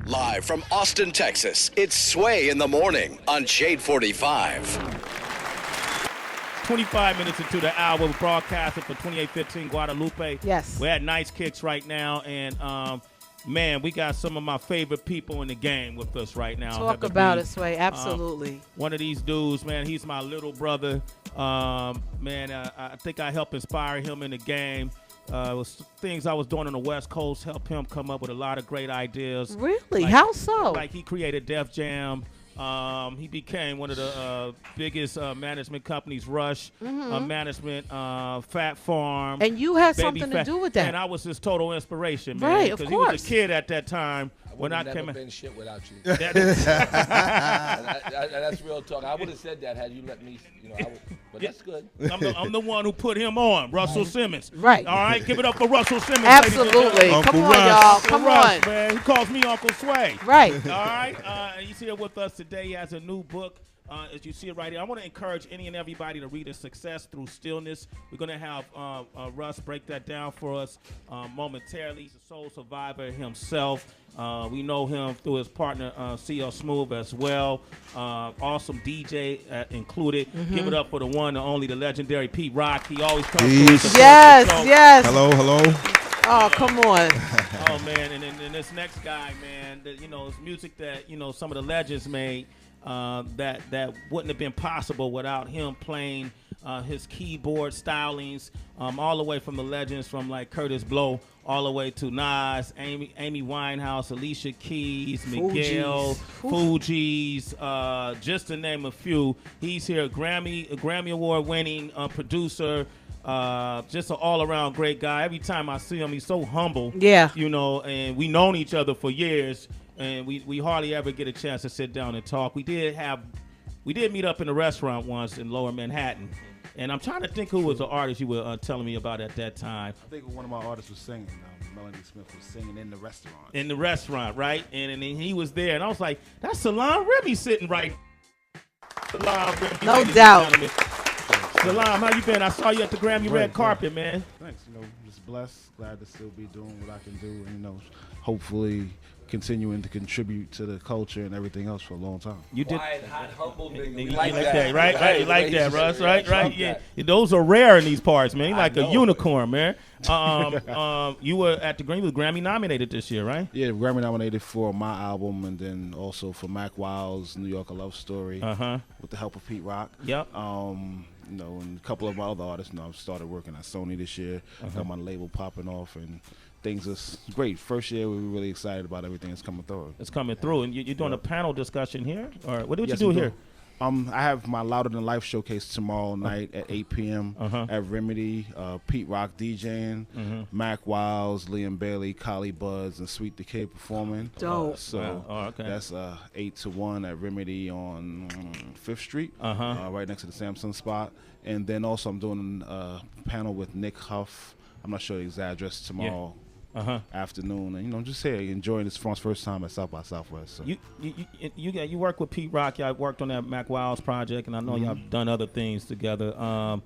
Live from Austin, Texas, it's Sway in the Morning on Shade 45. 25 minutes into the hour, we're broadcasting for 2815 Guadalupe. Yes. We're at Nice Kicks right now, and man, we got some of my favorite people in the game with us right now. Talk about it, Sway. Absolutely. One of these dudes, man, he's my little brother. Man, I think I helped inspire him in the game. It was things I was doing on the West Coast, helped him come up with a lot of great ideas. Really? Like, how so? Like he created Def Jam. He became one of the biggest management companies, Rush Management, Fat Farm. And you had Baby something to Fat. do with that. And I was his total inspiration, man. Right, of Because he was course. a kid at that time. When I never came in. been shit without you. That's Real talk. I would have said that had you let me, but that's good. I'm the one who put him on, Russell Simmons. Right. All right, give it up for Russell Simmons. Absolutely. Uncle Come on, Russ. y'all. Uncle Come Russ, on. man. He calls me Uncle Sway. Right. All right. He's here with us today. He has a new book. As you see it right here, I want to encourage any and everybody to read his Success Through Stillness. We're going to have Russ break that down for us momentarily. He's a soul survivor himself. We know him through his partner, CL Smooth, as well. Awesome DJ included. Give it up for the one and only, the legendary Pete Rock. He always comes to us. Yes. Hello. Oh, come on. Oh, man. And this next guy, man, it's music that, some of the legends made. That wouldn't have been possible without him playing his keyboard stylings, all the way from the legends from like Curtis Blow all the way to Nas, Amy Winehouse, Alicia Keys, Miguel, Fugees, just to name a few. He's here, a Grammy Award winning producer. Just an all-around great guy. Every time I see him, he's so humble. Yeah. And we known each other for years. And we hardly ever get a chance to sit down and talk. We did meet up in a restaurant once in Lower Manhattan, and I'm trying to think who was the artist you were telling me about at that time. I think one of my artists was singing. Melody Smith was singing in the restaurant. In the restaurant, right? And he was there, and I was like, "That's Salaam Remi sitting right." Salaam Remi, No doubt. Salaam, how you been? I saw you at the Grammy red carpet, man. Thanks. Just blessed. Glad to still be doing what I can do, and hopefully continuing to contribute to the culture and everything else for a long time. You did. Quiet, hot, humble nigga. We You like that, right? Right, You like right. that, Russ? Right? Yeah. That. Those are rare in these parts, man. You're like a know. unicorn, man. You were at the Grammy nominated this year, right? Yeah, Grammy nominated for my album, and then also for Mac Wild's New York: A Love Story, with the help of Pete Rock. Yep. And a couple of my other artists. I've started working at Sony this year. Got my label popping off, and things are great. First year, we were really excited about everything that's coming through. It's coming through, and you're doing a panel discussion here, or what did Yes, you do I'm here? I have my Louder Than Life showcase tomorrow night at 8 p.m. At Remedy. Pete Rock DJing, Mac Wiles, Liam Bailey, Collie Buds, and Sweet the Kid performing. Dope. Okay. That's 8 to 1 at Remedy on 5th Street, right next to the Samsung spot. And then also I'm doing a panel with Nick Huff. I'm not sure the exact address tomorrow. Afternoon, and just here enjoying this for my first time at South by Southwest. So. You work with Pete Rock. Y'all worked on that Mac Wiles project, and I know y'all done other things together. Well,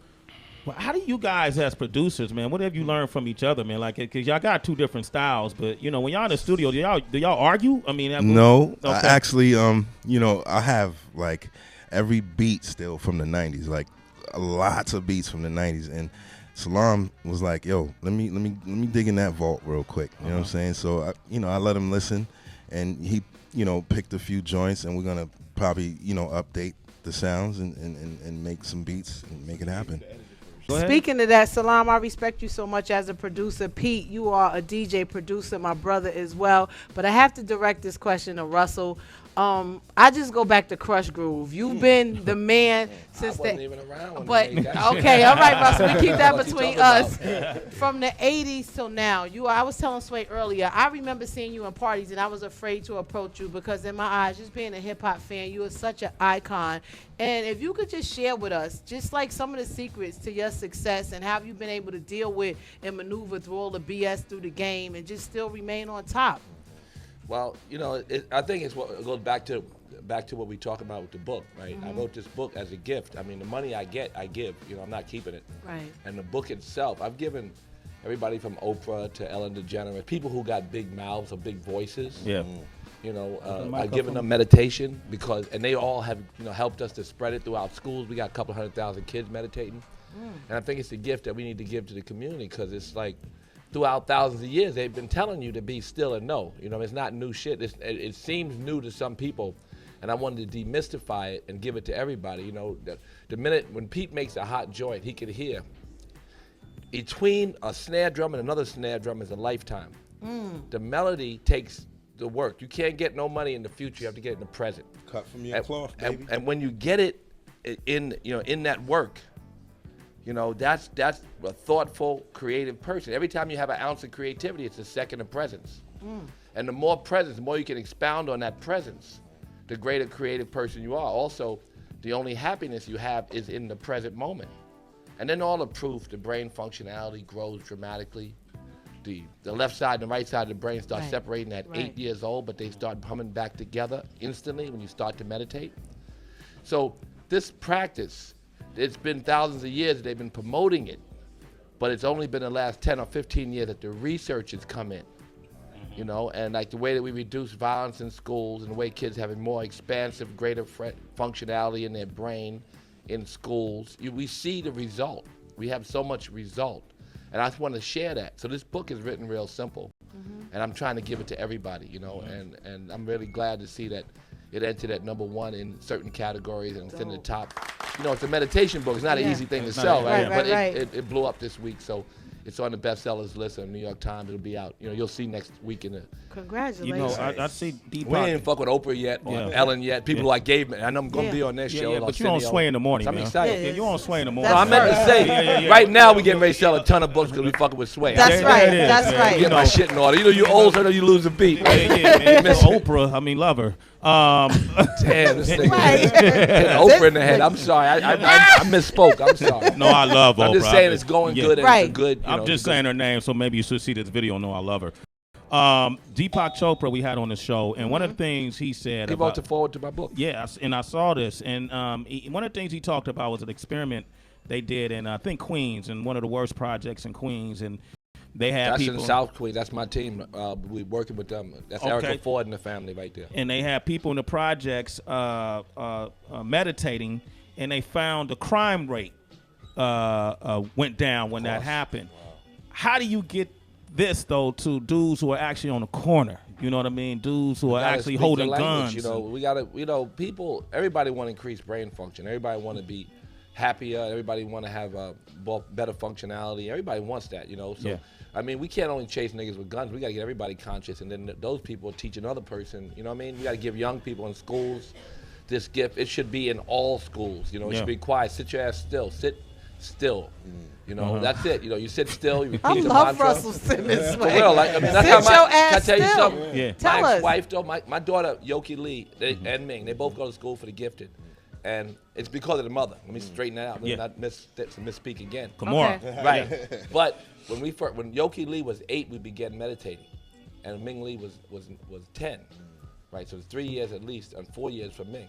how do you guys as producers, man? What have you learned from each other, man? Like, cause y'all got two different styles, but when y'all in the studio, do y'all argue? I mean, no, okay. I actually, I have like every beat still from the '90s, like lots of beats from the '90s, and Salaam was like, "Yo, let me dig in that vault real quick." You know what I'm saying? So I let him listen, and he picked a few joints, and we're gonna probably update the sounds and make some beats and make it happen. Speaking of that, Salaam, I respect you so much as a producer. Pete, you are a DJ producer, my brother as well. But I have to direct this question to Russell. I just go back to Crush Groove. You've been the man since I wasn't even around when but they made that okay, all right, Russell, we keep that What you between talking us. From the 80s till now, I was telling Sway earlier, I remember seeing you in parties, and I was afraid to approach you because in my eyes, just being a hip-hop fan, you are such an icon. And if you could just share with us, just like some of the secrets to your success and how you've been able to deal with and maneuver through all the BS through the game and just still remain on top. Well, I think it goes back to what we talk about with the book, right? I wrote this book as a gift. I mean, the money I get, I give. I'm not keeping it. Right. And the book itself, I've given everybody from Oprah to Ellen DeGeneres, people who got big mouths or big voices. Yeah. you know, by giving them meditation and they all have, you know, helped us to spread it throughout schools. We got a couple 100,000 kids meditating. And I think it's a gift that we need to give to the community because it's like throughout thousands of years, they've been telling you to be still and know. You know, it's not new shit. It seems new to some people. And I wanted to demystify it and give it to everybody. You know, the minute when Pete makes a hot joint, he could hear between a snare drum and another snare drum is a lifetime. The melody takes the work. You can't get no money in the future. You have to get it in the present. Cut from your cloth, baby. And when you get it in, you know, in that work, you know, that's a thoughtful, creative person. Every time you have an ounce of creativity, it's a second of presence. And the more presence, the more you can expound on that presence, the greater creative person you are. Also, the only happiness you have is in the present moment. And then all the proof, the brain functionality grows dramatically. The left side and the right side of the brain start separating at 8 years old, but they start coming back together instantly when you start to meditate. So this practice, it's been thousands of years that they've been promoting it, but it's only been the last 10 or 15 years that the research has come in. You know, and like the way that we reduce violence in schools and the way kids having more expansive, greater functionality in their brain in schools, we see the result. We have so much result. And I just want to share that. So this book is written real simple. And I'm trying to give it to everybody, you know, and I'm really glad to see that it entered at #1 in certain categories and it's in the top. You know, it's a meditation book. It's not an easy thing to sell, right? But it blew up this week. So it's on the bestsellers list on the New York Times. It'll be out. You know, you'll see next week in the. Congratulations. You know, I see Deepak. We ain't even fuck with Oprah yet or Ellen yet. People like gave me. I know I'm going to be on their show. But you're on Sway in the morning, I'm man. excited. Yeah, you're on Sway in the morning. No, I meant to say, right now we getting ready to sell a ton of books because we fucking with Sway. That's right. That's right. Get my shit in order. You know, you old, so you lose a beat. Yeah, man. Oprah, I mean, love her. Damn, this thing. Oprah in the head. I'm sorry. I misspoke. I'm sorry. No, I love Oprah. I'm just saying it's going good and it's good. I'm just saying her name, so maybe you should see this video and know I love her. Deepak Chopra we had on the show, and one of the things he said he wrote forward to my book. Yeah, and I saw this, and one of the things he talked about was an experiment they did in I think Queens, and one of the worst projects in Queens, and they had people. That's in South Queens. That's my team. We're working with them. That's Erica Ford and the family right there. And they had people in the projects meditating, and they found the crime rate went down when that happened. Wow. How do you get this though to dudes who are actually on the corner? You know what I mean? Dudes who are actually holding guns. You know, we gotta. You know, people. Everybody want to increase brain function. Everybody want to be happier. Everybody want to have better functionality. Everybody wants that. You know. So I mean, we can't only chase niggas with guns. We got to get everybody conscious, and then those people teach another person. You know what I mean? We got to give young people in schools this gift. It should be in all schools. You know, it should be quiet. Sit your ass still. Sit still. You know, that's it. You know, you sit still. You repeat the mantra. I love Russell Simmons. For real, like I mean, that's sit how your ass can I tell you still. something? Yeah. Tell my us. ex-wife, though, my daughter Yoki Lee and Ming, they both go to school for the gifted. And it's because of the mother. Let me straighten that out. Let me not misspeak again. Kamora. Okay. Right. But when Yoki Lee was 8, we began meditating. And Ming Lee was 10. Right? So it's 3 years at least, and 4 years for Ming.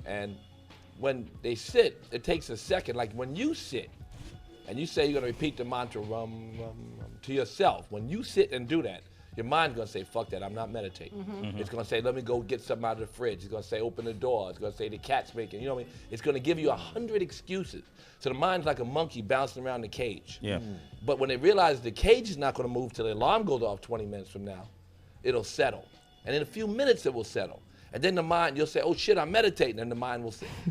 And when they sit, it takes a second. Like when you sit, and you say you're going to repeat the mantra rum, rum, rum, to yourself. When you sit and do that, your mind's going to say, fuck that, I'm not meditating. It's going to say, let me go get something out of the fridge. It's going to say, open the door. It's going to say, the cat's making, you know what I mean? It's going to give you 100 excuses. So the mind's like a monkey bouncing around the cage. Yeah. But when they realize the cage is not going to move till the alarm goes off 20 minutes from now, it'll settle. And in a few minutes, it will settle. And then the mind, you'll say, oh shit, I'm meditating. And the mind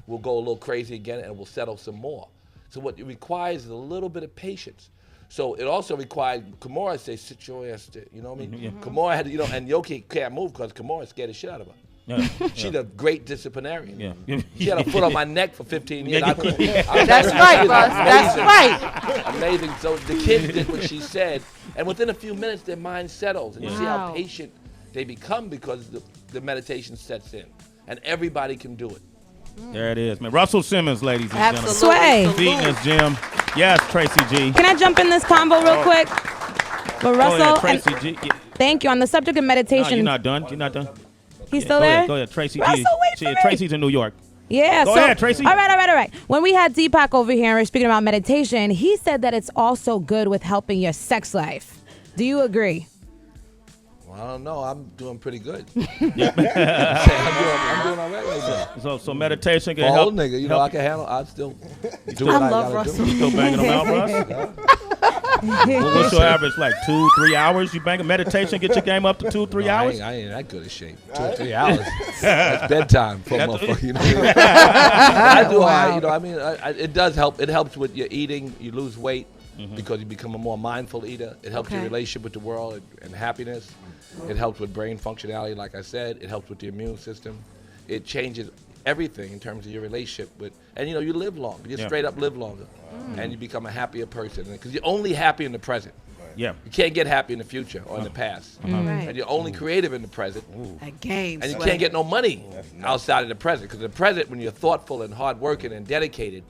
will go a little crazy again and will settle some more. So what it requires is a little bit of patience. So it also required Kamora to say, sit your ass still. You know what I mean? Kamora had to, you know, and Yoki can't move because Kamora scared the shit out of her. Yeah. She's a great disciplinarian. Yeah. She had a foot on my neck for 15 years. That's right, Russ. That's right. Amazing. So the kids did what she said, and within a few minutes, their mind settles, and you see how patient they become because the meditation sets in, and everybody can do it. There it is, man. Russell Simmons, ladies and gentlemen. Sway. Feeding us, Jim. Yes, Tracy G. Can I jump in this combo real quick? But Russell, Tracy G. thank you. On the subject of meditation. No, you're not done. You're not done. He's still there? Go ahead, Tracy Russell, G. wait for me. Tracy's in New York. Yeah. Go ahead, Tracy. All right. When we had Deepak over here and we were speaking about meditation, he said that it's also good with helping your sex life. Do you agree? I don't know. I'm doing pretty good. I'm doing all right right now. So meditation can For a help. old nigga, you know, I can handle. I still do I what I love gotta Russell. You still banging them out, Russ? What's your average? Like 2-3 hours? You banging meditation? Get your game up to 2-3 hours? I ain't that good of shape. 2 or 3 hours. That's bedtime for a motherfucker. You know what I mean? I do. Wow. You know, I mean, it does help. It helps with your eating. You lose weight because you become a more mindful eater. It helps your Okay. relationship with the world and happiness. It helps with brain functionality, like I said. It helps with the immune system. It changes everything in terms of your relationship with, and you know, you live longer. You straight up live longer, and you become a happier person because you're only happy in the present. Yeah. You can't get happy in the future or in the past, Right. and you're only creative in the present. At games. And you can't get no money outside of the present. Because the present, when you're thoughtful and hardworking and dedicated,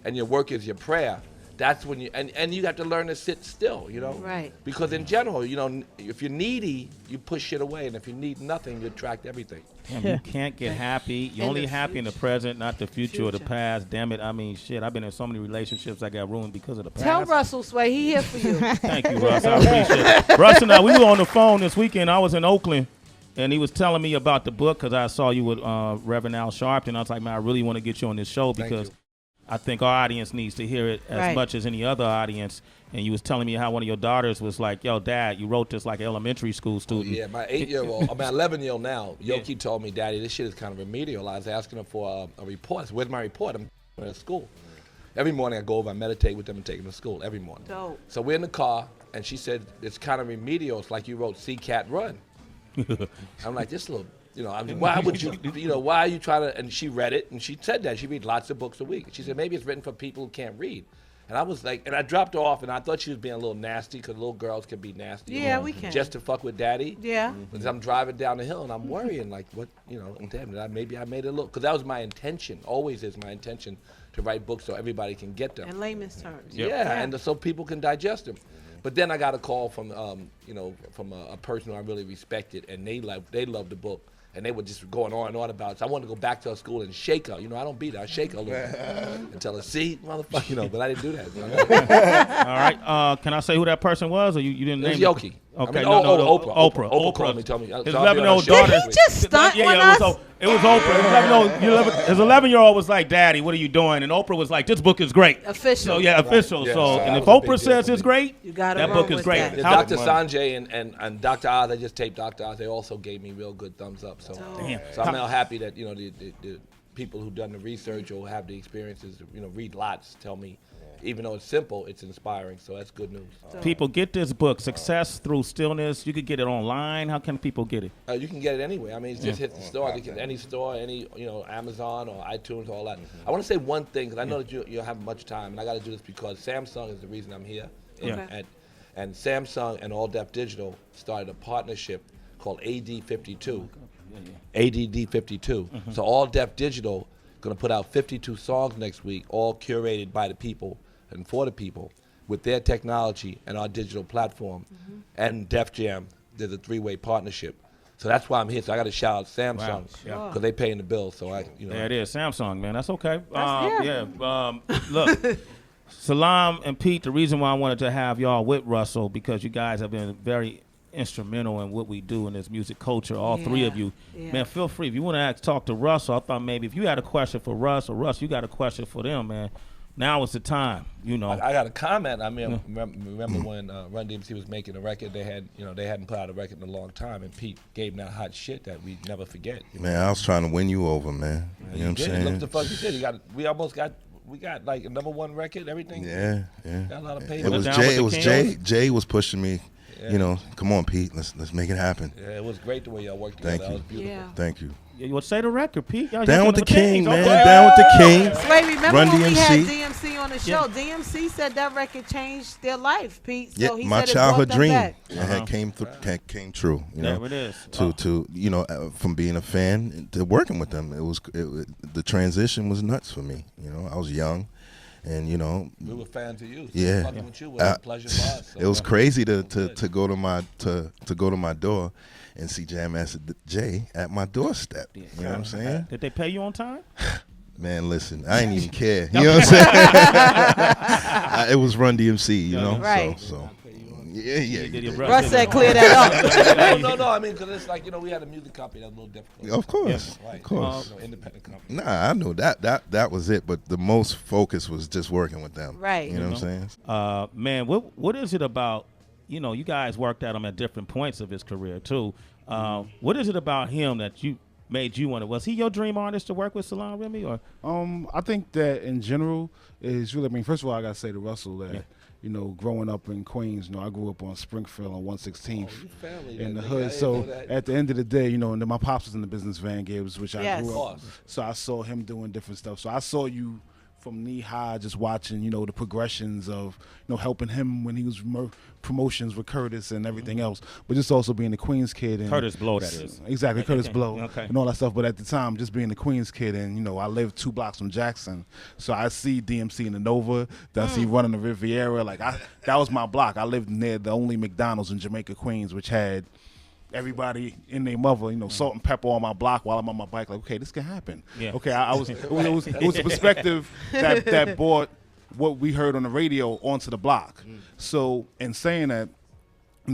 and your work is your prayer, that's when you, and you have to learn to sit still, you know? Right. Because in general, you know, if you're needy, you push shit away. And if you need nothing, you attract everything. Damn, you can't get happy. You're In only the happy in the future. present, not the future or the Future. past. Damn it. I mean, shit, I've been in so many relationships that got ruined because of the past. Tell Russell, Sway, he here for you. Thank you, Russ. I appreciate it. Russ and I, we were on the phone this weekend. I was in Oakland, and he was telling me about the book because I saw you with Reverend Al Sharpton. I was like, man, I really want to get you on this show Thank because you. I think our audience needs to hear it as Right. much as any other audience. And you was telling me how one of your daughters was like, yo, Dad, you wrote this like an elementary school student. Yeah, my 8-year-old, I'm 11-year-old now. Yoki told me, Daddy, this shit is kind of remedial. I was asking him for a report. I said, where's my report? I'm at school. Every morning I go over, I meditate with them and take them to school every morning. Dope. So we're in the car, and she said, it's kind of remedial. It's like you wrote See Cat Run. I'm like, this little, you know, I mean, why would you, you know, why are you trying to, and she read it, and she said that. She reads lots of books a week. She said, maybe it's written for people who can't read. And I was like, and I dropped her off, and I thought she was being a little nasty, because little girls can be nasty. you Yeah, know, we can. Just to fuck with Daddy. Yeah. Because I'm driving down the hill, and I'm worrying, like, what, you know, and damn, maybe I made it look, because that was my intention, always is my intention, to write books so everybody can get them. In layman's terms. Yeah, and so people can digest them. But then I got a call from, you know, from a person who I really respected, and they loved the book, and they were just going on and on about it. So I wanted to go back to her school and shake her. You know, I don't beat her. I shake her a little bit and tell her, see, motherfucker, you know, but I didn't do that. You know? All right. Can I say who that person was, or you didn't It was name Yoki. Okay, I mean, no, Oprah. Oprah. Oprah called me, told me. His so I'll be on her 11-year-old show daughter. next Did he week. just stunt Yeah, on it us? was Oprah. His 11-year-old was like, Daddy, what are you doing? And Oprah was like, this book is great. Official. So, yeah, official. Yeah, So, so and that if was a big Oprah deal says for it's me. great, You gotta that roll book is with great. that. Yeah, How- Dr. Sanjay and Dr. Oz, I just taped Dr. Oz. They also gave me real good thumbs up. So, Damn. so I'm now happy that, you know, the people who done the research or have the experiences, you know, read lots, tell me, even though it's simple, it's inspiring. So that's good news. People get this book, Success Through Stillness. You could get it online. How can people get it? You can get it anyway. I mean, it's just hit the store. You can, any store, any, you know, Amazon or iTunes, all that. I want to say one thing, because I know that you don't have much time, and I got to do this because Samsung is the reason I'm here. Yeah. And Samsung and All Def Digital started a partnership called AD52. ADD52. So All Def Digital going to put out 52 songs next week, all curated by the people and for the people with their technology and our digital platform. And Def Jam, there's a 3-way partnership. So that's why I'm here. So I got to shout out Samsung because they paying the bill. So I, you know. There it is, Samsung, man. That's okay. yeah. Look, Salaam and Pete, the reason why I wanted to have y'all with Russell, because you guys have been very instrumental in what we do in this music culture, all three of you. Yeah. Man, feel free. If you want to talk to Russell, I thought maybe if you had a question for Russ, or Russ, you got a question for them, man, now is the time, you know. I got a comment. I mean, remember when Run DMC was making a record? They hadn't put out a record in a long time, and Pete gave them that hot shit that we never forget. Man, I was trying to win you over, man. You know what I'm saying? Look what the fuck you did. We got like a #1 record, everything. Yeah. Got a lot of It paper. was Down Jay. with It the was Kings? Jay. Jay was pushing me. You know, come on, Pete. Let's make it happen. Yeah, it was great the way y'all worked together. Thank That you. was beautiful. Yeah. Thank you. You would say the record, Pete. Y'all Down looking with the at king, Kings. man. Okay. Down with the king. Wait, remember Run when we had DMC? DMC on the show? DMC said that record changed their life, Pete. So Yeah, he my said it childhood brought them dream back. came true. You know, There it is. to you know, from being a fan to working with them, the transition was nuts for me. You know, I was young, and you know, We were fans of you. So Yeah. fucking with you was a pleasure for us. So it was crazy to go to my door and see Jam Master Jay at my doorstep. You know what I'm saying? Did they pay you on time? Man, listen, I ain't even care. You know what I'm saying? It was Run DMC, you know. Right. So Yeah. Russ said clear that up. No. I mean, because it's like, we had a music company that's a little difficult. Of course. Right. Of course. Independent company. Nah, I know that was it, but the most focus was just working with them. Right. You know what I'm saying? Man, what is it about, you guys worked at him at different points of his career, too. What is it about him that made you want to? Was he your dream artist to work with, Salaam Remi? Or I think that in general is really. I mean, first of all, I gotta say to Russell that growing up in Queens, I grew up on Springfield on 116th in the hood. So at the end of the day, and then my pops was in the business Van Gibbs, which I grew up. So I saw him doing different stuff. So I saw you from knee high, just watching, the progressions of, helping him when he was promotions with Curtis and everything else, but just also being the Queens kid. And Curtis Blow, that is. Exactly, Curtis Blow Okay. and all that stuff. But at the time, just being the Queens kid, and, I lived 2 blocks from Jackson. So I see DMC in the Nova, I see running the Riviera. That was my block. I lived near the only McDonald's in Jamaica, Queens, which had everybody in their mother, salt and pepper on my block while I'm on my bike. Like, okay, this can happen. Yeah. Okay, it was a perspective that brought what we heard on the radio onto the block. So in saying that,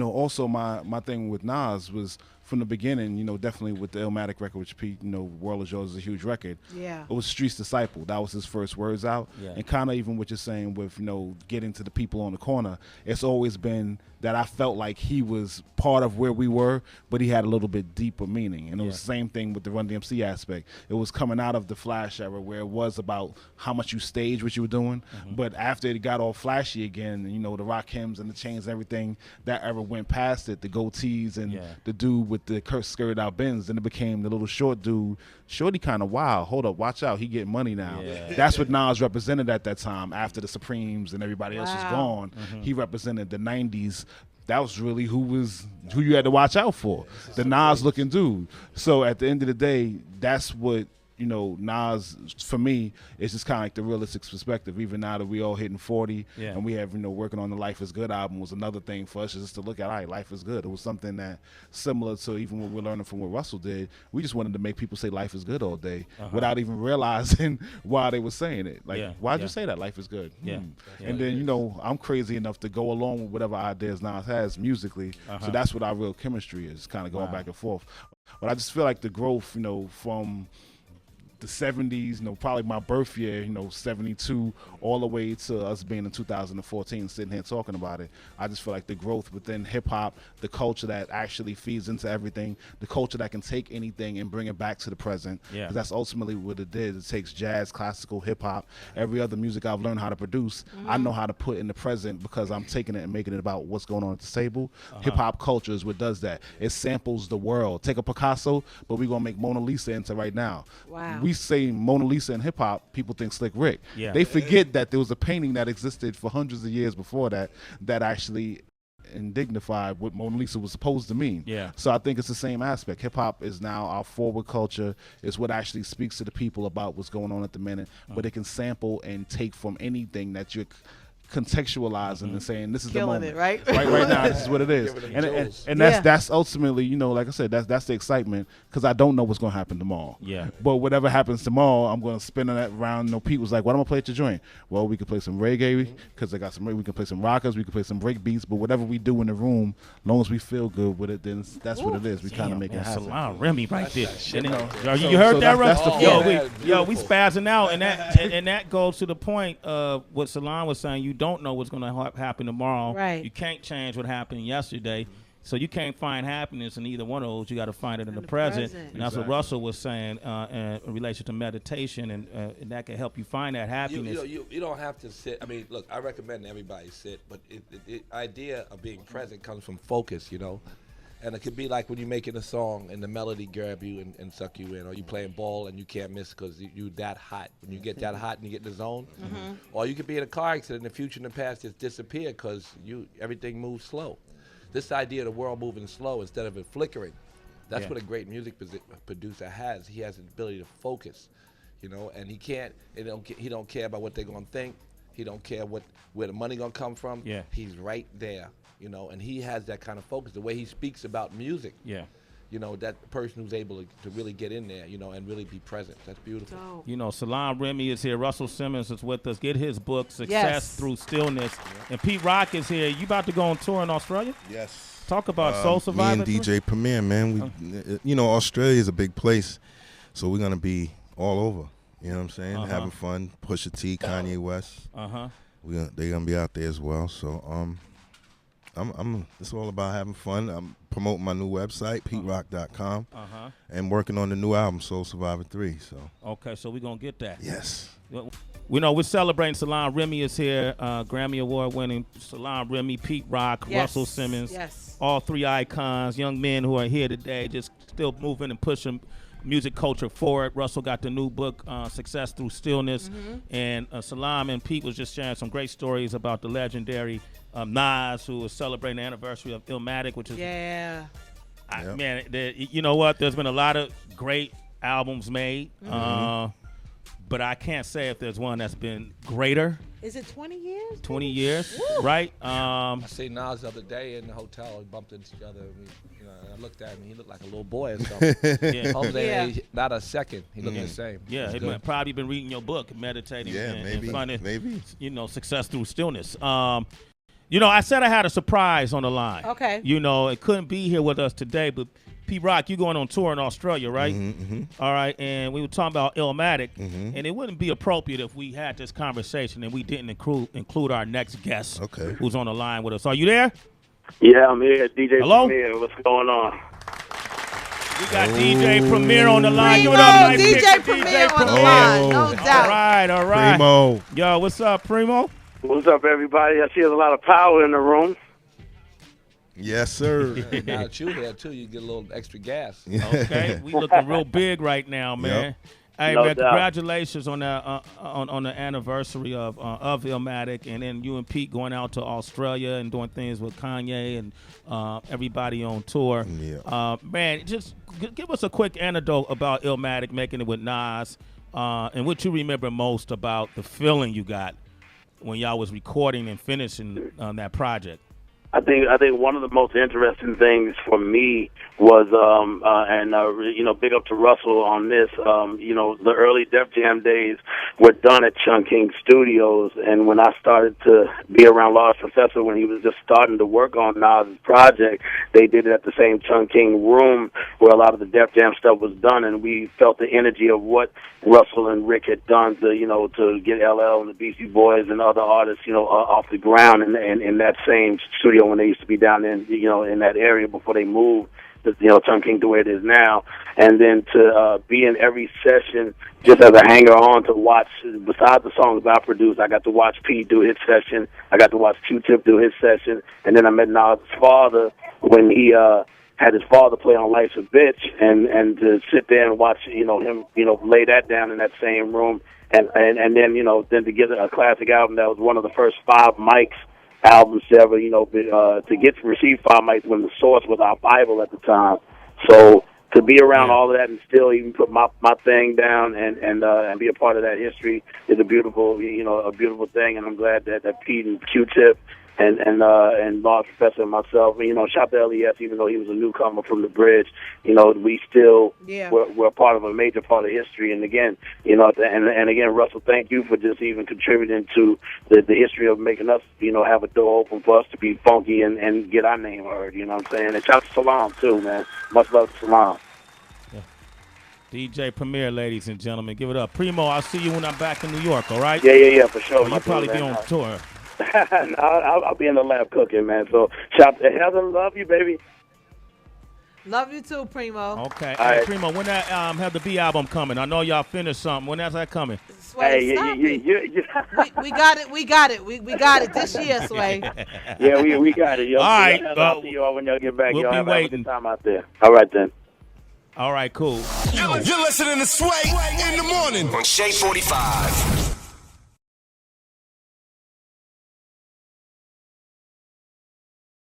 also my thing with Nas was from the beginning, definitely with the Illmatic record, which Pete, World is Yours is a huge record. Yeah. It was Street's Disciple. That was his first words out. Yeah. And kind of even what you're saying with, getting to the people on the corner, it's always been that I felt like he was part of where we were, but he had a little bit deeper meaning. And it was the same thing with the Run DMC aspect. It was coming out of the Flash era where it was about how much you stage what you were doing. But after it got all flashy again, the rock hymns and the chains and everything, that era went past it, the goatees and the dude with the skirted out bins, then it became the little short dude. Shorty kind of wild. Hold up, watch out. He getting money now. Yeah. That's what Nas represented at that time after the Supremes and everybody else was gone. He represented the 90s. That was really who you had to watch out for. The Nas looking dude. So at the end of the day, that's what Nas, for me, it's just kind of like the realistic perspective. Even now that we all hitting 40 and we have, working on the Life is Good album was another thing for us just to look at, all right, life is good. It was something that similar to even what we're learning from what Russell did. We just wanted to make people say life is good all day without even realizing why they were saying it. Like, why'd you say that? Life is good. Yeah. And then, I'm crazy enough to go along with whatever ideas Nas has musically. So that's what our real chemistry is, kind of going back and forth. But I just feel like the growth, from the 70s, probably my birth year, 72, all the way to us being in 2014, sitting here talking about it. I just feel like the growth within hip hop, the culture that actually feeds into everything, the culture that can take anything and bring it back to the present. Yeah. Because that's ultimately what it is. It takes jazz, classical, hip hop, every other music I've learned how to produce. I know how to put in the present because I'm taking it and making it about what's going on at the table. Hip hop culture is what does that. It samples the world. Take a Picasso, but we're gonna make Mona Lisa into right now. Wow. We say Mona Lisa in hip hop, people think Slick Rick. Yeah. They forget that there was a painting that existed for hundreds of years before that actually indignified what Mona Lisa was supposed to mean. Yeah. So I think it's the same aspect. Hip hop is now our forward culture. It's what actually speaks to the people about what's going on at the minute. But it can sample and take from anything that you're contextualizing and saying this is killing the moment, right now. This is what it is, and that's ultimately, like I said, that's the excitement because I don't know what's gonna happen tomorrow. Yeah. But whatever happens tomorrow, I'm gonna spin on that round. Pete was like, "What am I gonna play at your joint?" Well, we could play some reggae because I got some. We can play some rockers. We can play some break beats. But whatever we do in the room, as long as we feel good with it, then that's what it is. We kind of make it happen. Salaam Remi right there. You heard that, right? We spazzing out, and that goes to the point of what Salaam was saying. You don't know what's going to happen tomorrow. Right. You can't change what happened yesterday. So you can't find happiness in either one of those. You got to find it in the present. And that's what Russell was saying in relation to meditation, and that can help you find that happiness. You don't have to sit. I mean, look, I recommend everybody sit, but the idea of being present comes from focus, And it could be like when you're making a song and the melody grab you and suck you in, or you playing ball and you can't miss because you that hot. When you get that hot and you get in the zone, or you could be in a car accident in the future and the past just disappear because everything moves slow. This idea of the world moving slow instead of it flickering, that's what a great music producer has. He has the ability to focus, and he don't care about what they're gonna think. He don't care where the money gonna come from. Yeah. He's right there. And he has that kind of focus. The way he speaks about music, you know, that person who's able to really get in there, you know, and really be present. That's beautiful. Dope. You know, Salaam Remi is here. Russell Simmons is with us. Get his book, Success Yes. Through Stillness. And Pete Rock is here. You about to go on tour in Australia? Yes. Talk about Soul Survivor. Me and DJ Premier, man. We, you know, Australia is a big place, so we're gonna be all over. You know what I'm saying? Having fun. Pusha T, Kanye West. They're gonna be out there as well. So it's all about having fun. I'm promoting my new website, PeteRock.com, and working on the new album, Soul Survivor 3. So Okay, so we're gonna get that. yes. We know we're celebrating. Salaam Remi is here, Grammy Award winning Salaam Remi, Pete Rock, Yes. Russell Simmons, Yes. all three icons, young men who are here today, just still moving and pushing music culture forward. Russell got the new book, Success Through Stillness, and Salaam and Pete was just sharing some great stories about the legendary Nas, who is celebrating the anniversary of Illmatic, which is Yeah. man, you know what? There's been a lot of great albums made, but I can't say if there's one that's been greater. Is it 20 years? 20 years, right? I see Nas the other day in the hotel. We bumped into each other. And I looked at him. He looked like a little boy or something. Yeah. Jose, not a second. He looked the same. Yeah, It he was good. probably been reading your book, meditating, Yeah, and finding, maybe. you know, success through stillness. You know, I said I had a surprise on the line. Okay. You know, it couldn't be here with us today, but Pete Rock, you going on tour in Australia, right? All right, and we were talking about Illmatic, and it wouldn't be appropriate if we had this conversation and we didn't include our next guest, Okay. who's on the line with us. Are you there? Yeah, I'm here. DJ Hello? Premier. What's going on? We got DJ Premier on the line. Give it Primo, up, nice DJ picture, Premier on the Premier. line, no All doubt. All right. Primo. Yo, what's up, Primo? What's up, everybody? I see there's a lot of power in the room. Yes, sir. Now that you're here, too, you get a little extra gas. Okay, we looking real big right now, man. Hey, No man, doubt. congratulations on that on the anniversary of Illmatic, and then you and Pete going out to Australia and doing things with Kanye and everybody on tour. Yeah. Man, just give us a quick anecdote about Illmatic, making it with Nas, and what you remember most about the feeling you got when y'all was recording and finishing that project. I think one of the most interesting things for me was, big up to Russell on this. The early Def Jam days were done at Chungking Studios, and when I started to be around Large Professor when he was just starting to work on Nas's project, they did it at the same Chungking room where a lot of the Def Jam stuff was done, and we felt the energy of what Russell and Rick had done to get LL and the Beastie Boys and other artists, off the ground in that same studio when they used to be down in that area before they moved to Chungking to where it is now, and then to be in every session just as a hanger on to watch. Besides the songs I produced, I got to watch Pete do his session. I got to watch Q-Tip do his session, and then I met Nas' father when he had his father play on Life's a Bitch, and to sit there and watch him lay that down in that same room, and then to get a classic album that was one of the first 5 mics albums to ever, to receive 5 mics when the source was our Bible at the time. So to be around all of that and still even put my thing down and be a part of that history is a beautiful thing. And I'm glad that Pete and Q-Tip and Large Professor and myself, shout to LES, even though he was a newcomer from the bridge, we still we're part of a major part of history. And again, again, Russell, thank you for just even contributing to the history of making us, have a door open for us to be funky and get our name heard. You know what I'm saying? And shout to Salaam too, man. Much love to Salaam. DJ Premier, ladies and gentlemen, give it up. Primo, I'll see you when I'm back in New York. All right? Yeah, for sure. You'll probably be on tour. I'll be in the lab cooking, man. So shout to Heather, love you, baby. Love you too, Primo. Okay. All right. Primo, when that have the B album coming? I know y'all finished something. When is that coming? Sway, Hey, stop it. you We got it. We got it this year, Sway. yeah, we got it. Yo. All right, I'll see y'all when y'all get back. we'll Y'all be have a waiting. good time out there. All right, then. All right, cool. You're listening to Sway in the morning on Shea 45.